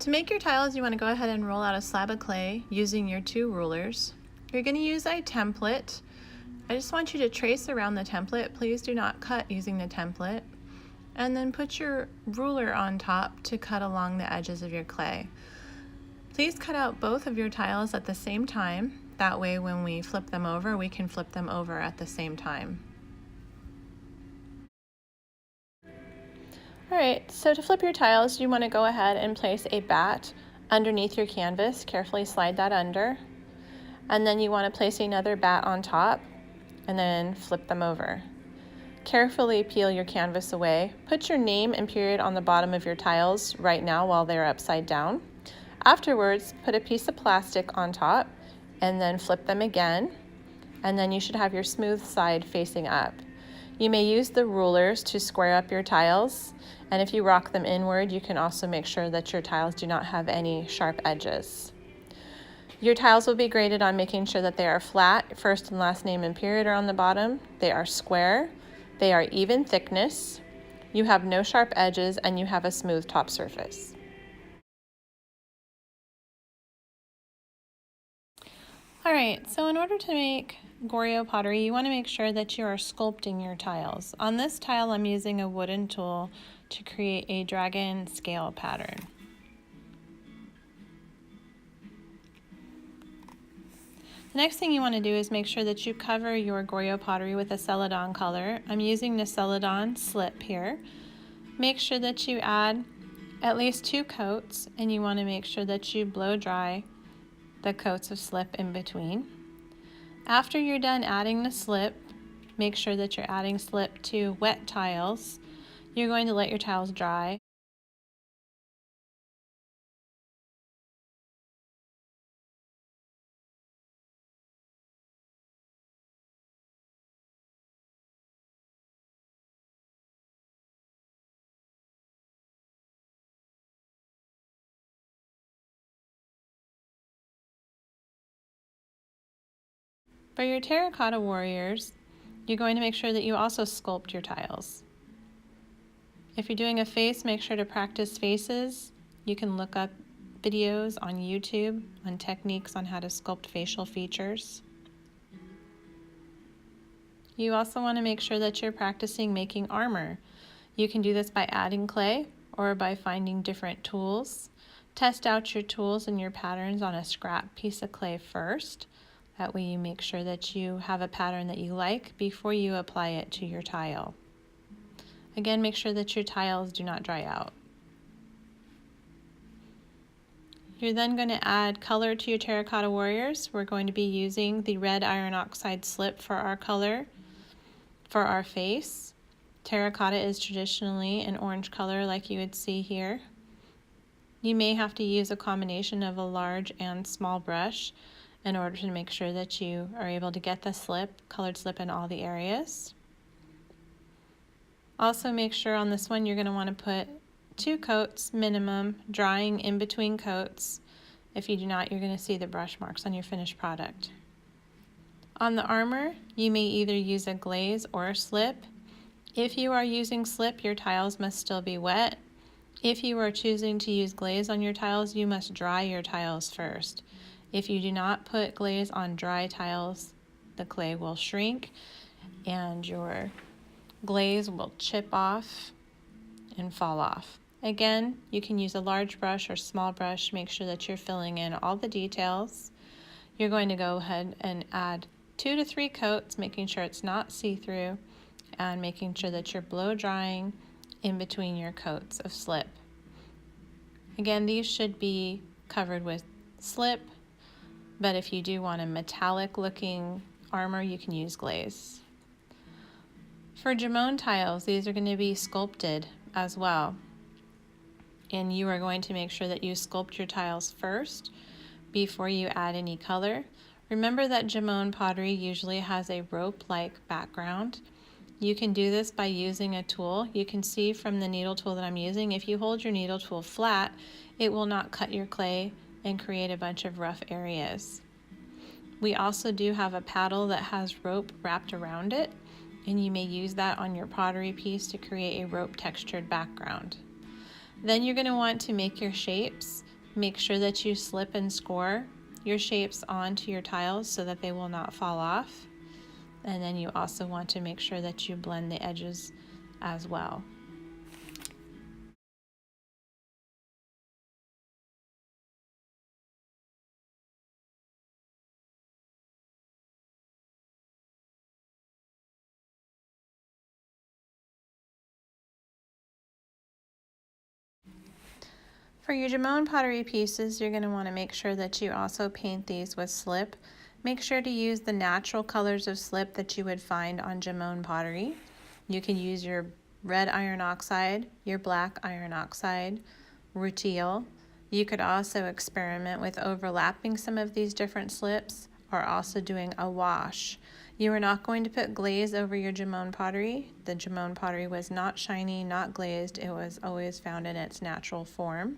To make your tiles, you want to go ahead and roll out a slab of clay using your 2 rulers. You're going to use a template. I just want you to trace around the template. Please do not cut using the template. And then put your ruler on top to cut along the edges of your clay. Please cut out both of your tiles at the same time. That way when we flip them over, we can flip them over at the same time. Alright, so to flip your tiles, you want to go ahead and place a bat underneath your canvas. Carefully slide that under. And then you want to place another bat on top and then flip them over. Carefully peel your canvas away. Put your name and period on the bottom of your tiles right now while they're upside down. Afterwards, put a piece of plastic on top and then flip them again. And then you should have your smooth side facing up. You may use the rulers to square up your tiles, and if you rock them inward, you can also make sure that your tiles do not have any sharp edges. Your tiles will be graded on making sure that they are flat. First and last name and period are on the bottom. They are square. They are even thickness. You have no sharp edges, and you have a smooth top surface. Alright, so in order to make Goryo pottery, you want to make sure that you are sculpting your tiles. On this tile, I'm using a wooden tool to create a dragon scale pattern. The next thing you want to do is make sure that you cover your Goryo pottery with a Celadon color. I'm using the Celadon slip here. Make sure that you add at least 2 coats, and you want to make sure that you blow dry the coats of slip in between. After you're done adding the slip, make sure that you're adding slip to wet tiles. You're going to let your tiles dry. For your terracotta warriors, you're going to make sure that you also sculpt your tiles. If you're doing a face, make sure to practice faces. You can look up videos on YouTube on techniques on how to sculpt facial features. You also want to make sure that you're practicing making armor. You can do this by adding clay or by finding different tools. Test out your tools and your patterns on a scrap piece of clay first. That way you make sure that you have a pattern that you like before you apply it to your tile. Again, make sure that your tiles do not dry out. You're then going to add color to your terracotta warriors. We're going to be using the red iron oxide slip for our color for our face. Terracotta is traditionally an orange color like you would see here. You may have to use a combination of a large and small brush in order to make sure that you are able to get the colored slip in all the areas. Also make sure on this one you're going to want to put 2 coats minimum, drying in between coats. If you do not, you're going to see the brush marks on your finished product. On the armor, you may either use a glaze or a slip. If you are using slip, your tiles must still be wet. If you are choosing to use glaze on your tiles, you must dry your tiles first. If you do not put glaze on dry tiles, the clay will shrink and your glaze will chip off and fall off. Again, you can use a large brush or small brush. Make sure that you're filling in all the details. You're going to go ahead and add 2 to 3 coats, making sure it's not see-through, and making sure that you're blow drying in between your coats of slip. Again, these should be covered with slip, but if you do want a metallic looking armor, you can use glaze. For JOMON tiles, these are going to be sculpted as well. And you are going to make sure that you sculpt your tiles first before you add any color. Remember that JOMON pottery usually has a rope-like background. You can do this by using a tool. You can see from the needle tool that I'm using, if you hold your needle tool flat, it will not cut your clay and create a bunch of rough areas. We also do have a paddle that has rope wrapped around it, and you may use that on your pottery piece to create a rope textured background. Then you're going to want to make your shapes. Make sure that you slip and score your shapes onto your tiles so that they will not fall off. And then you also want to make sure that you blend the edges as well. For your JOMON pottery pieces, you're going to want to make sure that you also paint these with slip. Make sure to use the natural colors of slip that you would find on JOMON pottery. You can use your red iron oxide, your black iron oxide, rutile. You could also experiment with overlapping some of these different slips or also doing a wash. You are not going to put glaze over your JOMON pottery. The JOMON pottery was not shiny, not glazed. It was always found in its natural form.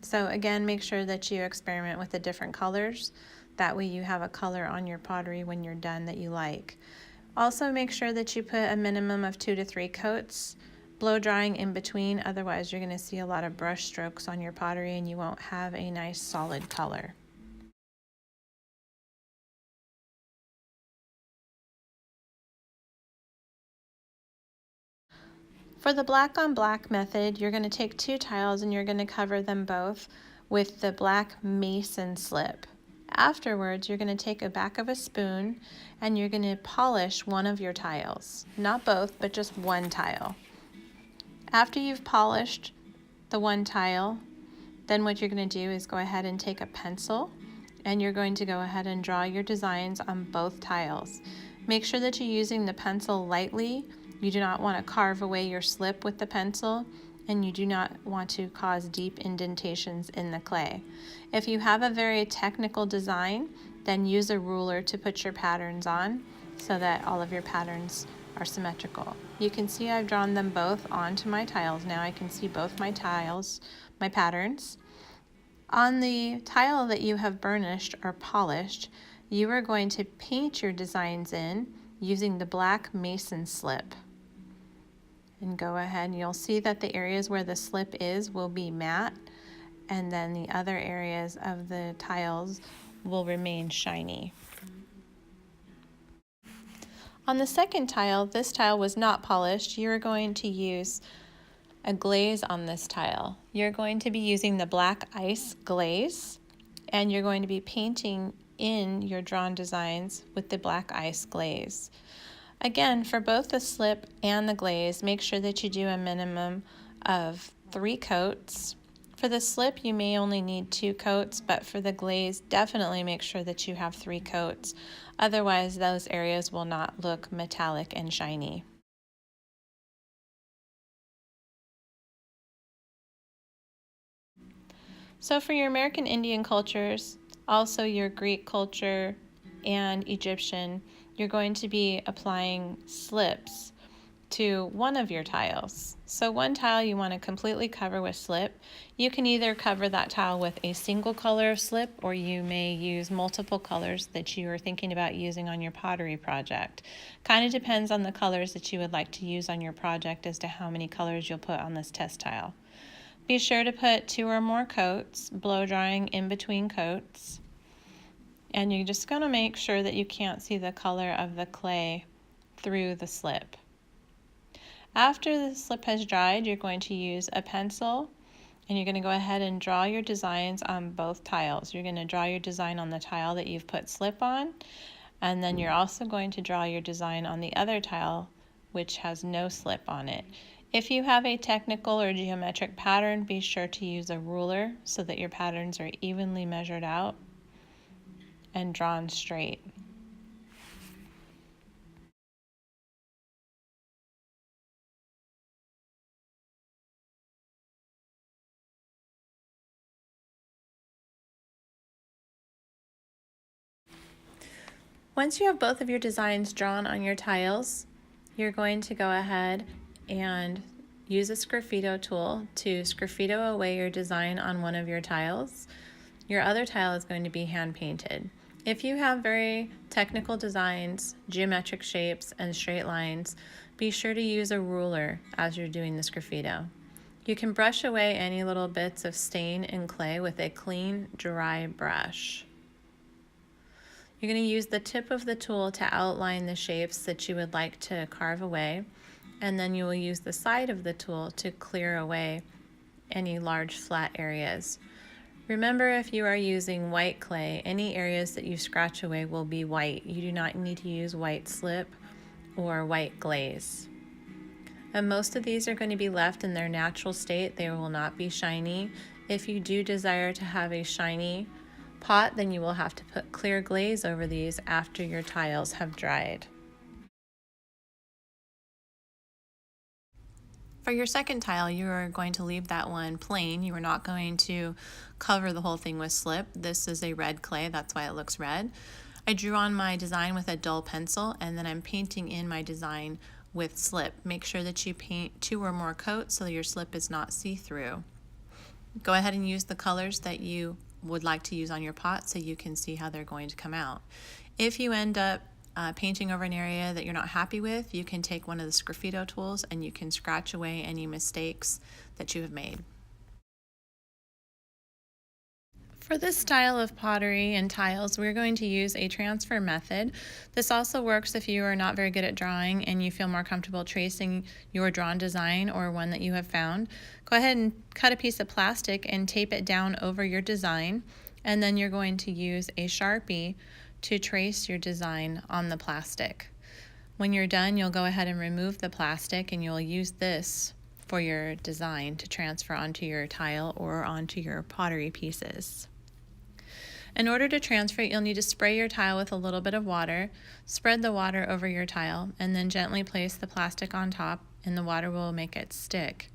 So again, make sure that you experiment with the different colors. That way you have a color on your pottery when you're done that you like. Also make sure that you put a minimum of 2 to 3 coats, blow drying in between, otherwise you're going to see a lot of brush strokes on your pottery and you won't have a nice solid color. For the black on black method, you're going to take 2 tiles and you're going to cover them both with the black mason slip. Afterwards, you're going to take a back of a spoon and you're going to polish one of your tiles. Not both, but just one tile. After you've polished the one tile, then what you're going to do is go ahead and take a pencil and you're going to go ahead and draw your designs on both tiles. Make sure that you're using the pencil lightly. You do not want to carve away your slip with the pencil, and you do not want to cause deep indentations in the clay. If you have a very technical design, then use a ruler to put your patterns on so that all of your patterns are symmetrical. You can see I've drawn them both onto my tiles. Now I can see both my tiles, my patterns. On the tile that you have burnished or polished, you are going to paint your designs in using the black mason slip. And go ahead and you'll see that the areas where the slip is will be matte, and then the other areas of the tiles will remain shiny. On the second tile, this tile was not polished. You're going to use a glaze on this tile. You're going to be using the black ice glaze, and you're going to be painting in your drawn designs with the black ice glaze. Again, for both the slip and the glaze, make sure that you do a minimum of 3 coats. For the slip, you may only need 2 coats, but for the glaze, definitely make sure that you have 3 coats. Otherwise, those areas will not look metallic and shiny. So for your American Indian cultures, also your Greek culture and Egyptian, you're going to be applying slips to one of your tiles. So one tile you want to completely cover with slip. You can either cover that tile with a single color of slip, or you may use multiple colors that you are thinking about using on your pottery project. Kind of depends on the colors that you would like to use on your project as to how many colors you'll put on this test tile. Be sure to put 2 or more coats, blow drying in between coats. And you're just going to make sure that you can't see the color of the clay through the slip. After the slip has dried, you're going to use a pencil and you're going to go ahead and draw your designs on both tiles. You're going to draw your design on the tile that you've put slip on, and then you're also going to draw your design on the other tile which has no slip on it. If you have a technical or geometric pattern, be sure to use a ruler so that your patterns are evenly measured out and drawn straight. Once you have both of your designs drawn on your tiles, you're going to go ahead and use a sgraffito tool to sgraffito away your design on one of your tiles. Your other tile is going to be hand painted. If you have very technical designs, geometric shapes, and straight lines, be sure to use a ruler as you're doing the sgraffito. You can brush away any little bits of stain and clay with a clean, dry brush. You're going to use the tip of the tool to outline the shapes that you would like to carve away, and then you will use the side of the tool to clear away any large flat areas. Remember, if you are using white clay, any areas that you scratch away will be white. You do not need to use white slip or white glaze. And most of these are going to be left in their natural state. They will not be shiny. If you do desire to have a shiny pot, then you will have to put clear glaze over these after your tiles have dried. For your second tile, you are going to leave that one plain. You are not going to cover the whole thing with slip. This is a red clay, that's why it looks red. I drew on my design with a dull pencil, and then I'm painting in my design with slip. Make sure that you paint 2 or more coats so your slip is not see-through. Go ahead and use the colors that you would like to use on your pot so you can see how they're going to come out. If you end up painting over an area that you're not happy with, you can take one of the sgraffito tools and you can scratch away any mistakes that you have made. For this style of pottery and tiles, we're going to use a transfer method. This also works if you are not very good at drawing and you feel more comfortable tracing your drawn design or one that you have found. Go ahead and cut a piece of plastic and tape it down over your design, and then you're going to use a Sharpie to trace your design on the plastic. When you're done, you'll go ahead and remove the plastic and you'll use this for your design to transfer onto your tile or onto your pottery pieces. In order to transfer it, you'll need to spray your tile with a little bit of water, spread the water over your tile, and then gently place the plastic on top, and the water will make it stick.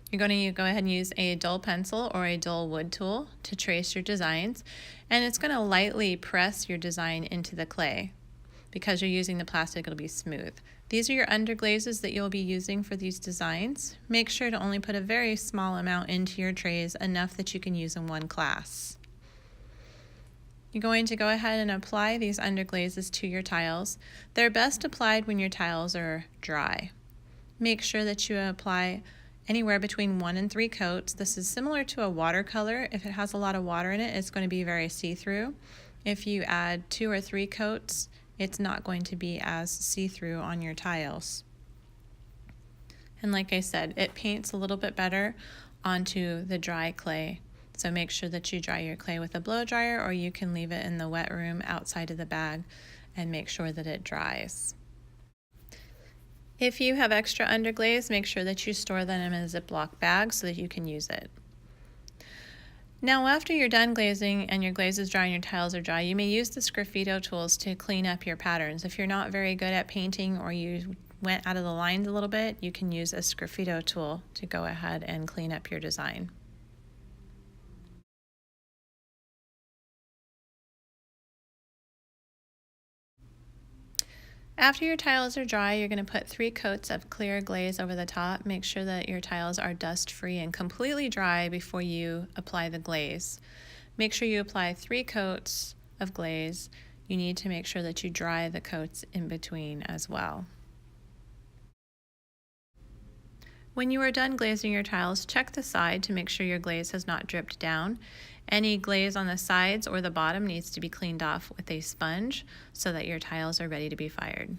You're going to go ahead and use a dull pencil or a dull wood tool to trace your designs, and it's going to lightly press your design into the clay. Because you're using the plastic, it'll be smooth. These are your underglazes that you'll be using for these designs. Make sure to only put a very small amount into your trays, enough that you can use in one class. You're going to go ahead and apply these underglazes to your tiles. They're best applied when your tiles are dry. Make sure that you apply anywhere between 1 and 3 coats. This is similar to a watercolor. If it has a lot of water in it, it's going to be very see-through. If you add 2 or 3 coats, it's not going to be as see-through on your tiles. And like I said, it paints a little bit better onto the dry clay. So make sure that you dry your clay with a blow dryer, or you can leave it in the wet room outside of the bag and make sure that it dries. If you have extra underglaze, make sure that you store them in a Ziploc bag so that you can use it. Now, after you're done glazing and your glaze is dry and your tiles are dry, you may use the sgraffito tools to clean up your patterns. If you're not very good at painting or you went out of the lines a little bit, you can use a sgraffito tool to go ahead and clean up your design. After your tiles are dry, you're going to put 3 coats of clear glaze over the top. Make sure that your tiles are dust-free and completely dry before you apply the glaze. Make sure you apply 3 coats of glaze. You need to make sure that you dry the coats in between as well. When you are done glazing your tiles, check the side to make sure your glaze has not dripped down. Any glaze on the sides or the bottom needs to be cleaned off with a sponge so that your tiles are ready to be fired.